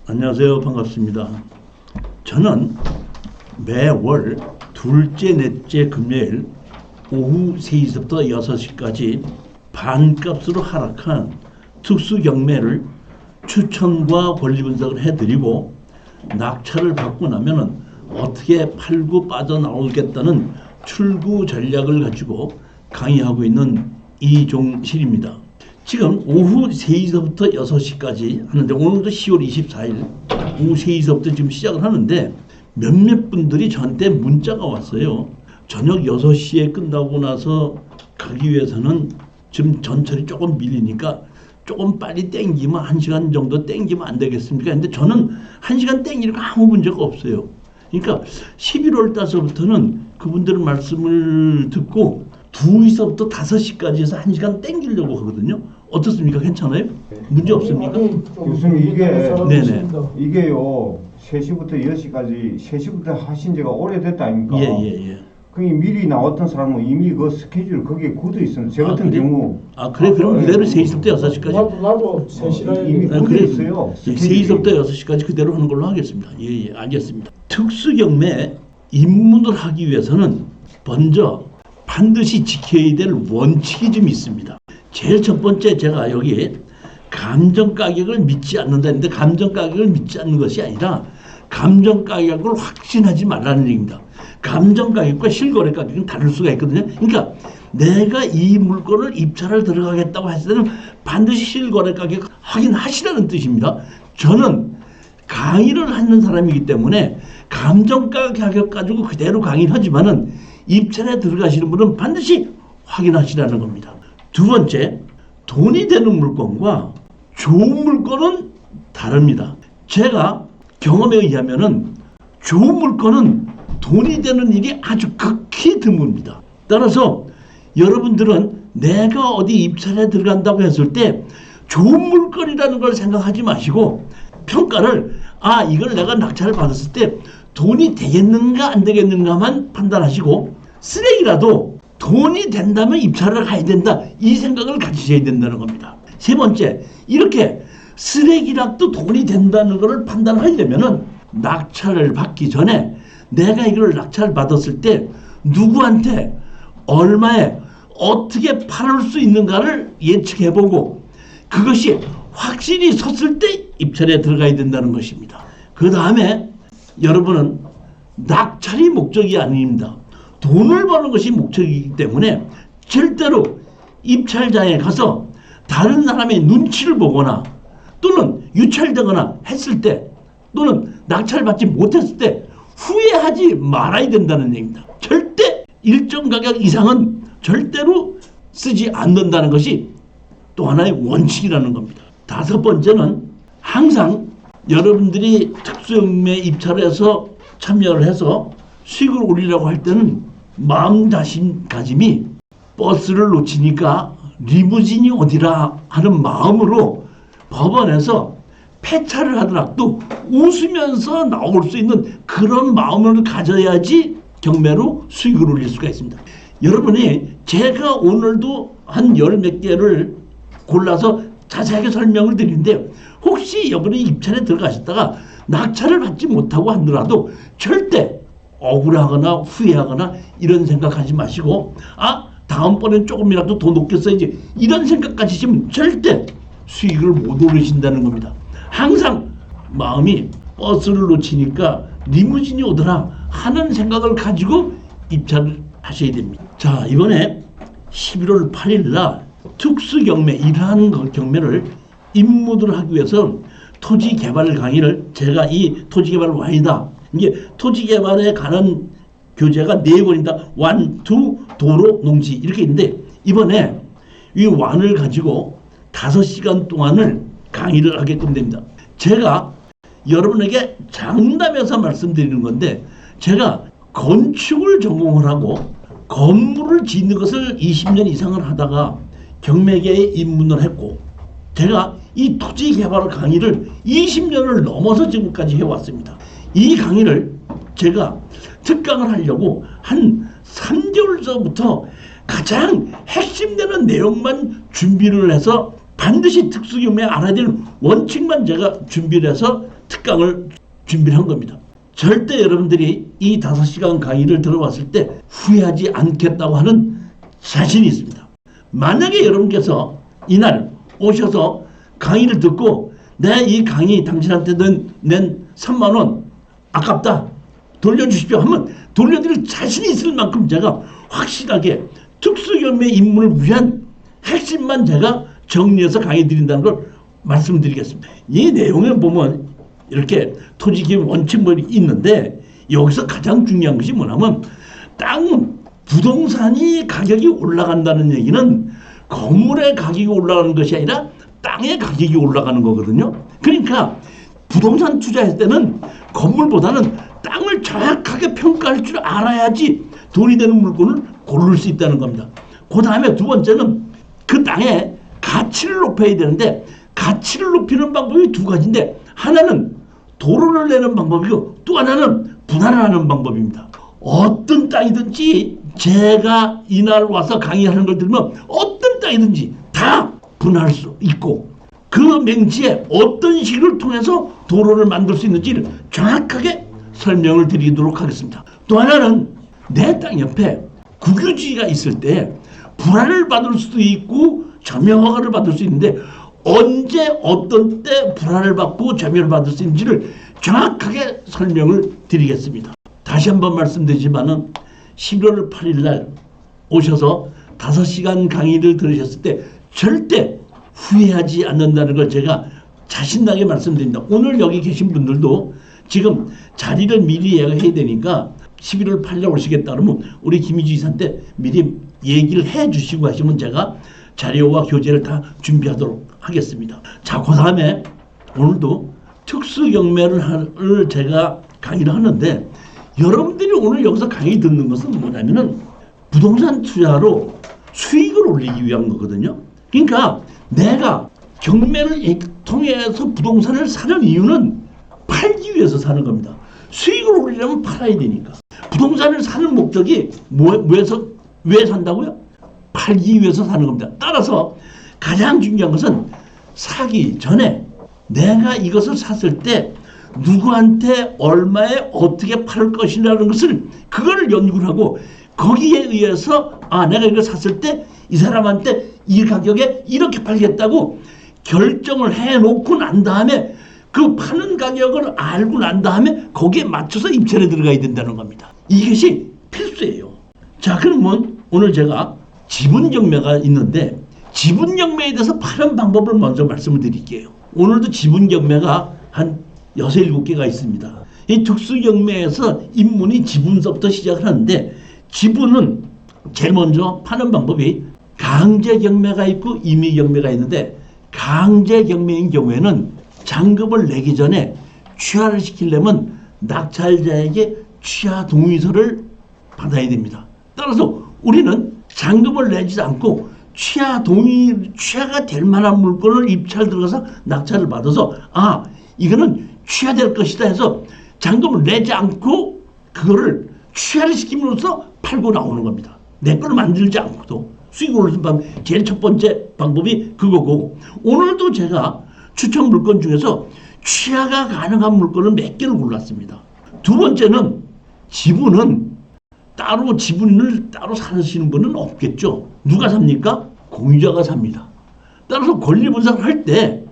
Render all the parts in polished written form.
안녕하세요. 반갑습니다. 저는 매월 둘째, 넷째 금요일 오후 3시부터 6시까지 반값으로 하락한 특수경매를 추천과 권리 분석을 해드리고 낙찰을 받고 나면은 어떻게 팔고 빠져나오겠다는 출구 전략을 가지고 강의하고 있는 이종실입니다. 지금 오후 3시부터 6시까지 하는데 오늘도 10월 24일 오후 3시부터 지금 시작을 하는데 몇몇 분들이 저한테 문자가 왔어요. 저녁 6시에 끝나고 나서 가기 위해서는 지금 전철이 조금 밀리니까 조금 빨리 땡기면 1시간 정도 땡기면 안 되겠습니까? 근데 저는 1시간 땡기는 거 아무 문제가 없어요. 그러니까 11월 달서부터는 그분들 말씀을 듣고 2시부터 5시까지 해서 1시간 땡기려고 하거든요. 어떻습니까? 괜찮아요? 문제 없습니까? 교수님 네네. 이게요 3시부터 6시까지 3시부터 하신 지가 오래됐다 아닙니까? 예. 그게 미리 나왔던 사람은 이미 그 스케줄 거기에 굳어 있습니다. 제 같은 그래? 경우 그래? 그럼 그대로 3시부터 6시까지? 나도 3시라 이미 굳어 있어요. 3시부터 6시까지 그대로 하는 걸로 하겠습니다. 예, 알겠습니다. 특수경매 입문을 하기 위해서는 먼저 반드시 지켜야 될 원칙이 좀 있습니다. 제일 첫 번째 제가 여기 감정가격을 믿지 않는다는데 감정가격을 믿지 않는 것이 아니라 감정가격을 확신하지 말라는 얘기입니다. 감정가격과 실거래 가격은 다를 수가 있거든요. 그러니까 내가 이 물건을 입찰을 들어가겠다고 했을 때는 반드시 실거래 가격 확인하시라는 뜻입니다. 저는 강의를 하는 사람이기 때문에 감정가 가격 가지고 그대로 강의를 하지만은 입찰에 들어가시는 분은 반드시 확인하시라는 겁니다. 두 번째, 돈이 되는 물건과 좋은 물건은 다릅니다. 제가 경험에 의하면은 좋은 물건은 돈이 되는 일이 아주 극히 드뭅니다. 따라서 여러분들은 내가 어디 입찰에 들어간다고 했을 때 좋은 물건이라는 걸 생각하지 마시고 평가를 이걸 내가 낙찰을 받았을 때 돈이 되겠는가 안 되겠는가만 판단하시고 쓰레기라도 돈이 된다면 입찰을 가야 된다 이 생각을 가지셔야 된다는 겁니다. 세 번째, 이렇게 쓰레기라도 돈이 된다는 것을 판단하려면은 낙찰을 받기 전에 내가 이걸 낙찰을 받았을 때 누구한테 얼마에 어떻게 팔을 수 있는가를 예측해보고 그것이 확실히 섰을 때 입찰에 들어가야 된다는 것입니다. 그 다음에 여러분은 낙찰이 목적이 아닙니다. 돈을 버는 것이 목적이기 때문에 절대로 입찰장에 가서 다른 사람의 눈치를 보거나 또는 유찰되거나 했을 때 또는 낙찰받지 못했을 때 후회하지 말아야 된다는 얘기입니다. 절대 일정 가격 이상은 절대로 쓰지 않는다는 것이 또 하나의 원칙이라는 겁니다. 다섯 번째는 항상 여러분들이 특수경매 입찰에서 참여를 해서 수익을 올리려고 할 때는 마음가짐이 버스를 놓치니까 리무진이 어디라 하는 마음으로 법원에서 폐차를 하더라도 웃으면서 나올 수 있는 그런 마음을 가져야지 경매로 수익을 올릴 수가 있습니다. 여러분이 제가 오늘도 한 10몇 개를 골라서 자세하게 설명을 드리는데 혹시 여러분이 입찰에 들어가셨다가 낙찰을 받지 못하고 하더라도 절대 억울하거나 후회하거나 이런 생각하지 마시고 다음번엔 조금이라도 더 높게 써야지 이런 생각 가지시면 절대 수익을 못 오르신다는 겁니다. 항상 마음이 버스를 놓치니까 리무진이 오더라 하는 생각을 가지고 입찰을 하셔야 됩니다. 자, 이번에 11월 8일 날 특수경매 이러한 경매를 입문을 하기 위해서 토지개발 강의를 제가 이 토지개발 완이다. 이게 토지개발에 관한 교재가 4권입니다. 완, 투, 도로, 농지 이렇게 있는데 이번에 이 완을 가지고 5시간 동안을 강의를 하게끔 됩니다. 제가 여러분에게 장담해서 말씀드리는 건데 제가 건축을 전공을 하고 건물을 짓는 것을 20년 이상을 하다가 경매계에 입문을 했고 제가 이 토지개발 강의를 20년을 넘어서 지금까지 해왔습니다. 이 강의를 제가 특강을 하려고 한 3개월 전부터 가장 핵심되는 내용만 준비를 해서 반드시 특수경매 알아야 되는 원칙만 제가 준비를 해서 특강을 준비를 한 겁니다. 절대 여러분들이 이 5시간 강의를 들어봤을 때 후회하지 않겠다고 하는 자신이 있습니다. 만약에 여러분께서 이날 오셔서 강의를 듣고 내 이 강의 당신한테 낸 3만 원 아깝다 돌려주십시오 하면 돌려드릴 자신이 있을 만큼 제가 확실하게 특수경매 입문을 위한 핵심만 제가 정리해서 강의 드린다는 걸 말씀드리겠습니다. 이 내용에 보면 이렇게 토지기업 원칙물이 있는데 여기서 가장 중요한 것이 뭐냐면 부동산이 가격이 올라간다는 얘기는 건물의 가격이 올라가는 것이 아니라 땅의 가격이 올라가는 거거든요. 그러니까 부동산 투자할 때는 건물보다는 땅을 정확하게 평가할 줄 알아야지 돈이 되는 물건을 고를 수 있다는 겁니다. 그 다음에 두 번째는 그 땅의 가치를 높여야 되는데 가치를 높이는 방법이 두 가지인데 하나는 도로를 내는 방법이고 또 하나는 분할을 하는 방법입니다. 어떤 땅이든지 제가 이날 와서 강의하는 걸 들으면 어떤 땅이든지 다 분할할 수 있고 그 맹지에 어떤 식을 통해서 도로를 만들 수 있는지를 정확하게 설명을 드리도록 하겠습니다. 또 하나는 내 땅 옆에 국유지가 있을 때 분할을 받을 수도 있고 점유허가를 받을 수 있는데 언제 어떤 때 분할을 받고 점유를 받을 수 있는지를 정확하게 설명을 드리겠습니다. 다시 한번 말씀드리지만은 11월 8일 날 오셔서 5시간 강의를 들으셨을 때 절대 후회하지 않는다는 걸 제가 자신나게 말씀드립니다. 오늘 여기 계신 분들도 지금 자리를 미리 예약해야 되니까 11월 8일 날 오시겠다 그러면 우리 김희주 이사한테 미리 얘기를 해 주시고 하시면 제가 자료와 교재를 다 준비하도록 하겠습니다. 자, 그 다음에 오늘도 특수경매를 제가 강의를 하는데 여러분들이 오늘 여기서 강의 듣는 것은 뭐냐면은 부동산 투자로 수익을 올리기 위한 거거든요. 그러니까 내가 경매를 통해서 부동산을 사는 이유는 팔기 위해서 사는 겁니다. 수익을 올리려면 팔아야 되니까. 부동산을 사는 목적이 왜 산다고요? 팔기 위해서 사는 겁니다. 따라서 가장 중요한 것은 사기 전에 내가 이것을 샀을 때 누구한테 얼마에 어떻게 팔 것이라는 것을 그거를 연구를 하고 거기에 의해서 내가 이걸 샀을 때 이 사람한테 이 가격에 이렇게 팔겠다고 결정을 해놓고 난 다음에 그 파는 가격을 알고 난 다음에 거기에 맞춰서 입찰에 들어가야 된다는 겁니다. 이것이 필수예요. 자, 그러면 오늘 제가 지분경매가 있는데 지분경매에 대해서 파는 방법을 먼저 말씀을 드릴게요. 오늘도 지분경매가 한 6, 7개가 있습니다. 이 특수경매에서 입문이 지분서부터 시작을 하는데 지분은 제일 먼저 파는 방법이 강제경매가 있고 임의경매가 있는데 강제경매인 경우에는 잔금을 내기 전에 취하를 시키려면 낙찰자에게 취하 동의서를 받아야 됩니다. 따라서 우리는 잔금을 내지 않고 취하가 될 만한 물건을 입찰 들어가서 낙찰을 받아서 이거는 취하될 것이다 해서 잔금을 내지 않고 그거를 취하를 시킴으로써 팔고 나오는 겁니다. 내 거를 만들지 않고도 수익을 올리는 방법, 제일 첫 번째 방법이 그거고 오늘도 제가 추천 물건 중에서 취하가 가능한 물건을 몇 개를 골랐습니다. 두 번째는 지분은 지분을 따로 사시는 분은 없겠죠. 누가 삽니까? 공유자가 삽니다. 따라서 권리분석을 할 때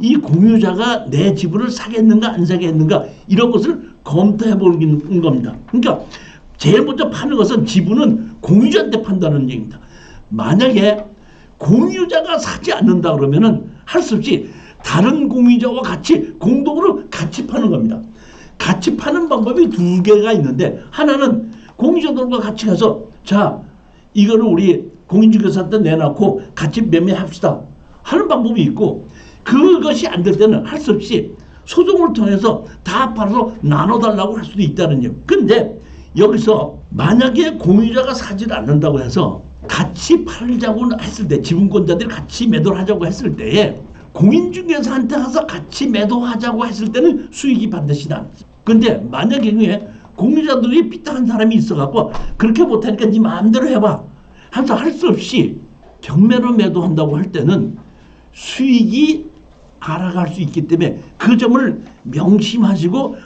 이 공유자가 내 지분을 사겠는가 안 사겠는가 이런 것을 검토해 보는 겁니다. 그러니까 제일 먼저 파는 것은 지분은 공유자한테 판다는 얘기입니다. 만약에 공유자가 사지 않는다 그러면은 할 수 없이 다른 공유자와 같이 공동으로 같이 파는 겁니다. 같이 파는 방법이 2개가 있는데 하나는 공유자들과 같이 가서 자 이거를 우리 공인중개사한테 내놓고 같이 매매합시다 하는 방법이 있고 그것이 안 될 때는 할 수 없이 소송을 통해서 다 팔아서 나눠달라고 할 수도 있다는 얘기. 근데 여기서 만약에 공유자가 사지를 않는다고 해서 같이 팔자고 했을 때 지분권자들이 같이 매도를 하자고 했을 때에 공인중개사한테 가서 같이 매도하자고 했을 때는 수익이 반드시 납니다. 근데 만약에 공유자들이 삐딱한 사람이 있어갖고 그렇게 못하니까 네 마음대로 해봐 항상 할 수 없이 경매로 매도한다고 할 때는 수익이 알아갈 수 있기 때문에 그 점을 명심하시고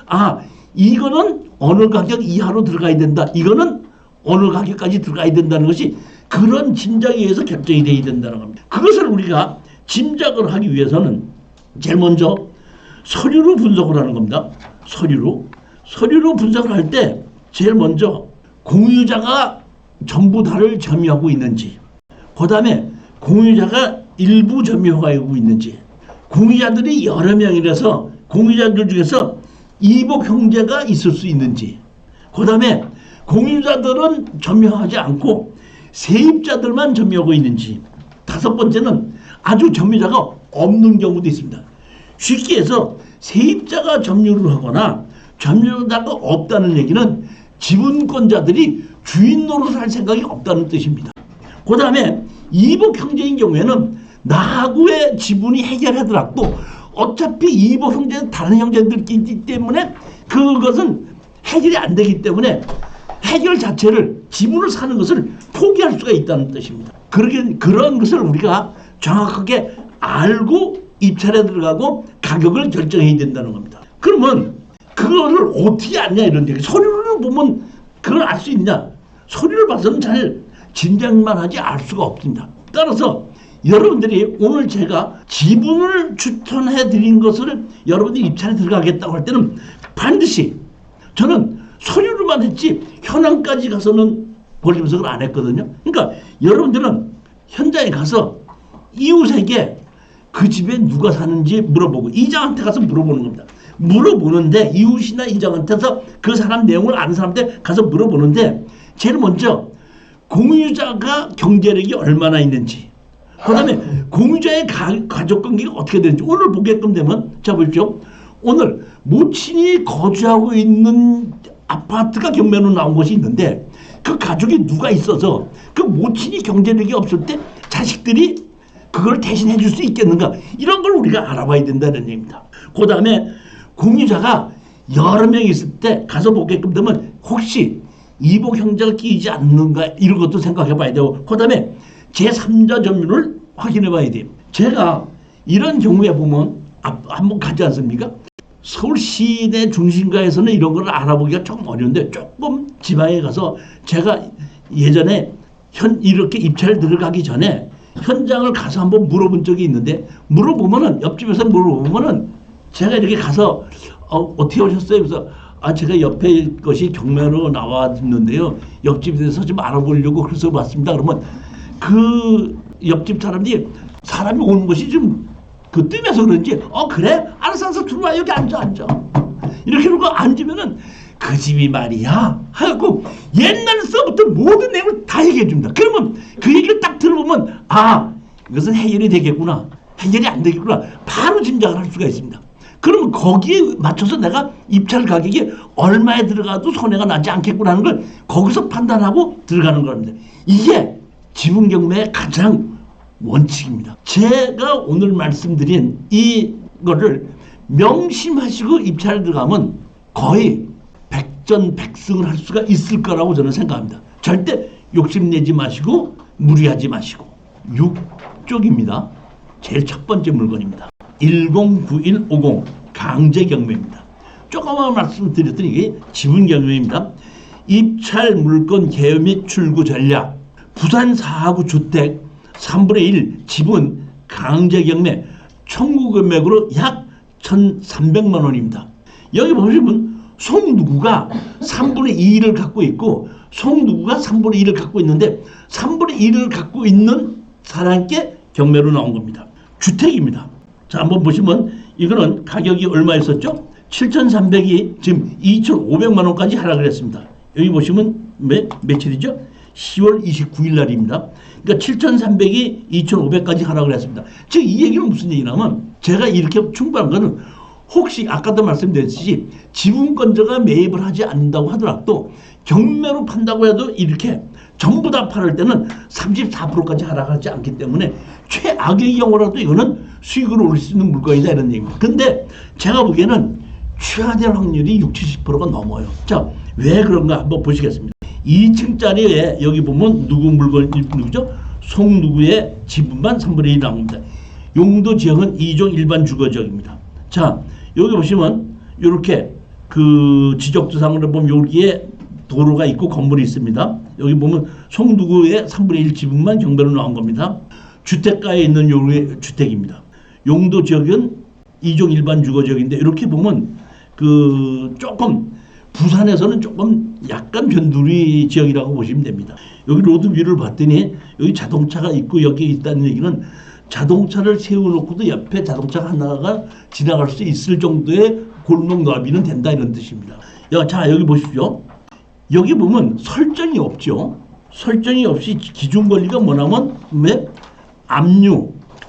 이거는 어느 가격 이하로 들어가야 된다. 이거는 어느 가격까지 들어가야 된다는 것이 그런 짐작에 의해서 결정이 되어야 된다는 겁니다. 그것을 우리가 짐작을 하기 위해서는 제일 먼저 서류로 분석을 하는 겁니다. 서류로 분석을 할 때 제일 먼저 공유자가 전부 다를 점유하고 있는지, 그 다음에 공유자가 일부 점유하고 있는지, 공유자들이 여러 명이라서 공유자들 중에서 이복 형제가 있을 수 있는지, 그 다음에 공유자들은 점유하지 않고 세입자들만 점유하고 있는지, 다섯 번째는 아주 점유자가 없는 경우도 있습니다. 쉽게 해서 세입자가 점유를 하거나 점유자가 없다는 얘기는 지분권자들이 주인 노릇을 할 생각이 없다는 뜻입니다. 그 다음에 이복 형제인 경우에는 나하고의 지분이 해결하더라도 어차피 이복 형제는 다른 형제들끼리 있기 때문에 그것은 해결이 안 되기 때문에 해결 자체를 지분을 사는 것을 포기할 수가 있다는 뜻입니다. 그런 것을 우리가 정확하게 알고 입찰에 들어가고 가격을 결정해야 된다는 겁니다. 그러면 그거를 어떻게 아냐 이런 얘기. 서류를 보면 그걸 알 수 있냐? 서류를 봐서는 잘 짐작만 하지 알 수가 없습니다. 따라서 여러분들이 오늘 제가 지분을 추천해 드린 것을 여러분들이 입찰에 들어가겠다고 할 때는 반드시 저는 서류로만 했지 현황까지 가서는 권리 분석을 안 했거든요. 그러니까 여러분들은 현장에 가서 이웃에게 그 집에 누가 사는지 물어보고 이장한테 가서 물어보는 겁니다. 물어보는데 이웃이나 이장한테서 그 사람 내용을 아는 사람한테 가서 물어보는데 제일 먼저 공유자가 경제력이 얼마나 있는지, 그 다음에 공유자의 가족관계가 어떻게 되는지 오늘 보게끔 되면 자 보십시오. 오늘 모친이 거주하고 있는 아파트가 경매로 나온 것이 있는데 그 가족이 누가 있어서 그 모친이 경제력이 없을 때 자식들이 그걸 대신해 줄 수 있겠는가, 이런 걸 우리가 알아봐야 된다는 얘기입니다. 그 다음에 공유자가 여러 명이 있을 때 가서 보게끔 되면 혹시 이복 형제가 끼이지 않는가 이런 것도 생각해 봐야 되고, 그 다음에 제3자 점유를 확인해 봐야 돼요. 제가 이런 경우에 보면 한번 가지 않습니까? 서울 시내 중심가에서는 이런 걸 알아보기가 조금 어려운데 조금 지방에 가서 제가 예전에 이렇게 입찰 들어가기 전에 현장을 가서 한번 물어본 적이 있는데, 물어보면은 옆집에서 물어보면은 제가 이렇게 가서 어떻게 오셨어요? 그래서 제가 옆에 것이 경매로 나왔는데요. 옆집에서 좀 알아보려고 그래서 왔습니다. 그러면 그 옆집 사람이 오는 것이 좀 뜸해서 그런지 그래? 알았어 들어와 여기 앉아. 이렇게 놓고 앉으면은 그 집이 말이야 하고 옛날서부터 모든 내용을 다 얘기해 줍니다. 그러면 그 얘기를 딱 들어보면 이것은 해결이 되겠구나, 해결이 안 되겠구나 바로 짐작을 할 수가 있습니다. 그러면 거기에 맞춰서 내가 입찰 가격이 얼마에 들어가도 손해가 나지 않겠구나 하는 걸 거기서 판단하고 들어가는 겁니다. 이게 지분 경매의 가장 원칙입니다. 제가 오늘 말씀드린 이거를 명심하시고 입찰에 들어가면 거의 백전백승을 할 수가 있을 거라고 저는 생각합니다. 절대 욕심내지 마시고 무리하지 마시고. 6쪽입니다. 제일 첫 번째 물건입니다. 109150 강제경매입니다. 조금만 말씀드렸더니 이게 지분경매입니다. 입찰 물건 개요 및 출구 전략, 부산 4구 주택 3분의 1 지분 강제경매 청구 금액으로 약 1,300만 원입니다. 여기 보시면 송누구가 3분의 2를 갖고 있고 송누구가 3분의 1을 갖고 있는데 3분의 1을 갖고 있는 사람께 경매로 나온 겁니다. 주택입니다. 자, 한번 보시면 이거는 가격이 얼마였었죠? 7,300이 지금 2,500만 원까지 하락을 했습니다. 여기 보시면 며칠이죠? 10월 29일 날입니다. 그러니까 7,300이 2,500까지 하락을 했습니다. 즉 이 얘기는 무슨 얘기냐면 제가 이렇게 충분한 거는 혹시 아까도 말씀드렸듯이 지분권자가 매입을 하지 않는다고 하더라도 경매로 판다고 해도 이렇게 전부 다 팔을 때는 34%까지 하락하지 않기 때문에 최악의 경우라도 이거는 수익을 올릴 수 있는 물건이다 이런 얘기입니다. 근데 제가 보기에는 취하될 확률이 60, 70%가 넘어요. 자, 왜 그런가 한번 보시겠습니다. 2층짜리에 여기 보면 누구 물건 누구죠? 송 누구의 지분만 3분의 1 나옵니다. 용도 지역은 2종 일반 주거지역입니다. 자, 여기 보시면 이렇게 그 지적도상으로 보면 여기에 도로가 있고 건물이 있습니다. 여기 보면 송 누구의 3분의 1 지분만 경매로 나온 겁니다. 주택가에 있는 요의 주택입니다. 용도 지역은 2종 일반 주거지역인데 이렇게 보면 그 조금 부산에서는 조금 약간 변두리 지역이라고 보시면 됩니다. 여기 로드 뷰를 봤더니 여기 자동차가 있고 여기 있다는 얘기는 자동차를 세워놓고도 옆에 자동차 하나가 지나갈 수 있을 정도의 골목 너비는 된다 이런 뜻입니다. 자, 여기 보십시오. 여기 보면 설정이 없죠. 설정이 없이 기준 권리가 뭐냐면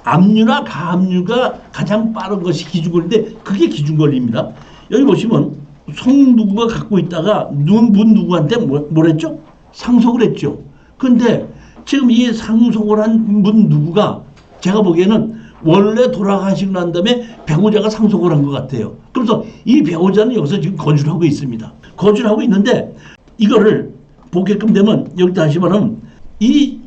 압류나 가압류가 가장 빠른 것이 기준 권리인데 그게 기준 권리입니다. 여기 보시면 송 누구가 갖고 있다가 문 누구한테 뭐랬죠? 상속을 했죠. 근데 지금 이 상속을 한 문 누구가 제가 보기에는 원래 돌아가시고 난 다음에 배우자가 상속을 한 것 같아요. 그래서 이 배우자는 여기서 지금 거주를 하고 있습니다. 거주를 하고 있는데 이거를 보게끔 되면 여기 다시 말하면 이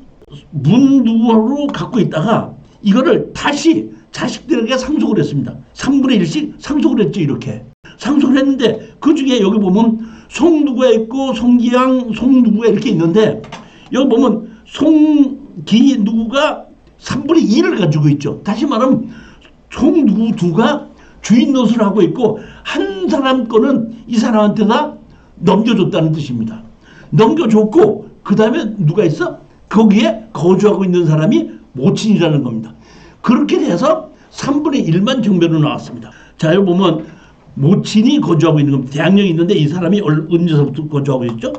문 누구로 갖고 있다가 이거를 다시 자식들에게 상속을 했습니다. 3분의 1씩 상속을 했죠. 이렇게 상속을 했는데 그 중에 여기 보면 송 누구가 있고 송기양 송 누구가 이렇게 있는데 여기 보면 송기 누구가 3분의 2를 가지고 있죠. 다시 말하면 송 누구 두가 주인 노릇을 하고 있고 한 사람 거는 이 사람한테다 넘겨줬다는 뜻입니다. 넘겨줬고 그 다음에 누가 있어? 거기에 거주하고 있는 사람이 모친이라는 겁니다. 그렇게 돼서 3분의 1만 경매로 나왔습니다. 자, 여기 보면 모친이 거주하고 있는 겁니다. 대학령이 있는데 이 사람이 언제서부터 거주하고 있죠?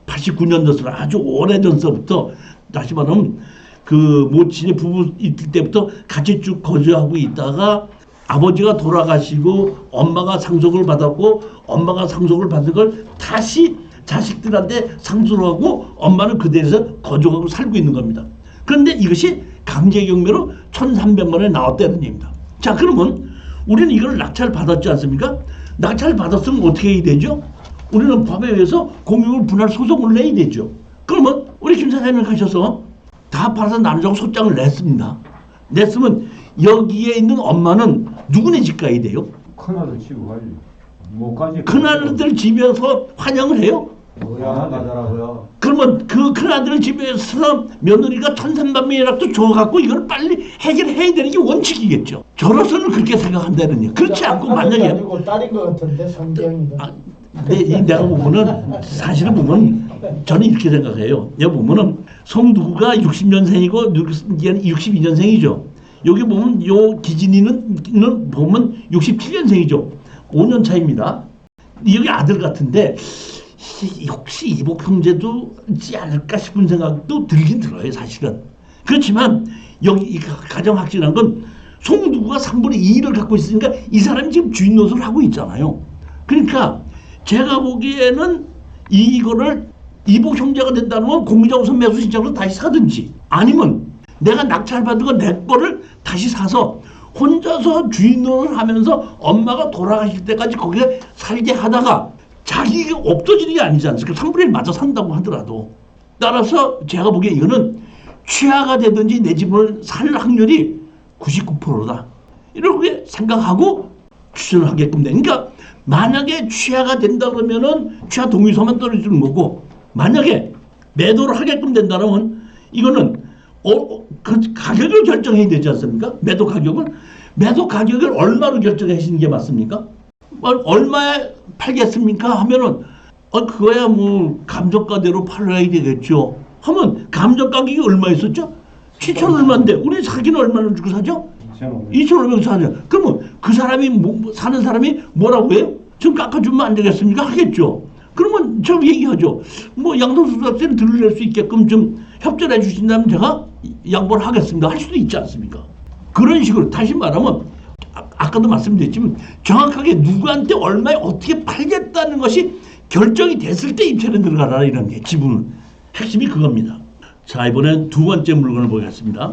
89년도서 아주 오래전서부터 다시 말하면 그 모친이 부부 있을 때부터 같이 쭉 거주하고 있다가 아버지가 돌아가시고 엄마가 상속을 받았고 엄마가 상속을 받은 걸 다시 자식들한테 상속을 하고 엄마는 그 대에서 거주하고 살고 있는 겁니다. 그런데 이것이 강제경매로 1,300만 원에 나왔다는 얘기입니다. 자, 그러면 우리는 이걸 낙찰 받았지 않습니까? 낙찰 받았으면 어떻게 해야 되죠? 우리는 법에 의해서 공유물 분할 소송을 내야 되죠. 그러면 우리 김 사장님 가셔서 다 팔아서 나누자고 소장을 냈습니다. 냈으면 여기에 있는 엄마는 누구네 집 가야 돼요? 큰아들 집에 가지. 못 가지. 큰아들 집에서 환영을 해요? 뭐야 가더라고요. 그러면 그 큰아들 집에서 며느리가 1,300만 원이라도 줘갖고 이걸 빨리 해결해야 되는 게 원칙이겠죠. 저로서는 그렇게 생각한다는 얘기. 그렇지 않고 만약에 아니고 딸인 것 같은데 성경이가. 내가 보면은 사실은 보면 저는 이렇게 생각해요. 여기 보면은 송두가 60년생이고 62년생이죠. 여기 보면 요 기진이는 보면 67년생이죠. 5년 차입니다. 여기 아들 같은데 혹시 이복 형제도 있지 않을까 싶은 생각도 들긴 들어요. 사실은. 그렇지만 여기 이 가장 확실한 건 송두가 3분의 2를 갖고 있으니까 이 사람이 지금 주인 노릇을 하고 있잖아요. 그러니까 제가 보기에는 이거를 이복 형제가 된다는 건 공유자 우선 매수 신청으로 다시 사든지 아니면 내가 낙찰받은 거 내 거를 다시 사서 혼자서 주인 노릇을 하면서 엄마가 돌아가실 때까지 거기에 살게 하다가 자기가 없어지는 게 아니지 않습니까? 3분의 1 맞아 산다고 하더라도. 따라서 제가 보기에 이거는 취하가 되든지 내 집을 살 확률이 99%다. 이렇게 생각하고 추천을 하게끔 돼. 그러니까 만약에 취하가 된다 그러면은 취하 동의서만 떨어지는 거고 만약에 매도를 하게끔 된다면 이거는 그 가격을 결정해야 되지 않습니까? 매도 가격을 얼마로 결정하시는 게 맞습니까? 얼마에 팔겠습니까? 하면은 그거야 뭐 감정가대로 팔아야 되겠죠. 하면 감정 가격이 얼마 있었죠? 7천 얼마인데 우리 사기는 얼마를 주고 사죠? 2,500 사죠. 그러면 그 사람이 사는 사람이 뭐라고 해요? 좀 깎아주면 안 되겠습니까? 하겠죠. 그러면 저 얘기하죠. 뭐 양도소득세를 들을 수 있게끔 좀 협조해 주신다면 제가 양보를 하겠습니다. 할 수도 있지 않습니까? 그런 식으로 다시 말하면 아까도 말씀드렸지만 정확하게 누구한테 얼마에 어떻게 팔겠다는 것이 결정이 됐을 때 입찰에 들어가라 이런 게 지분은 핵심이 그겁니다. 자, 이번엔 두 번째 물건을 보겠습니다.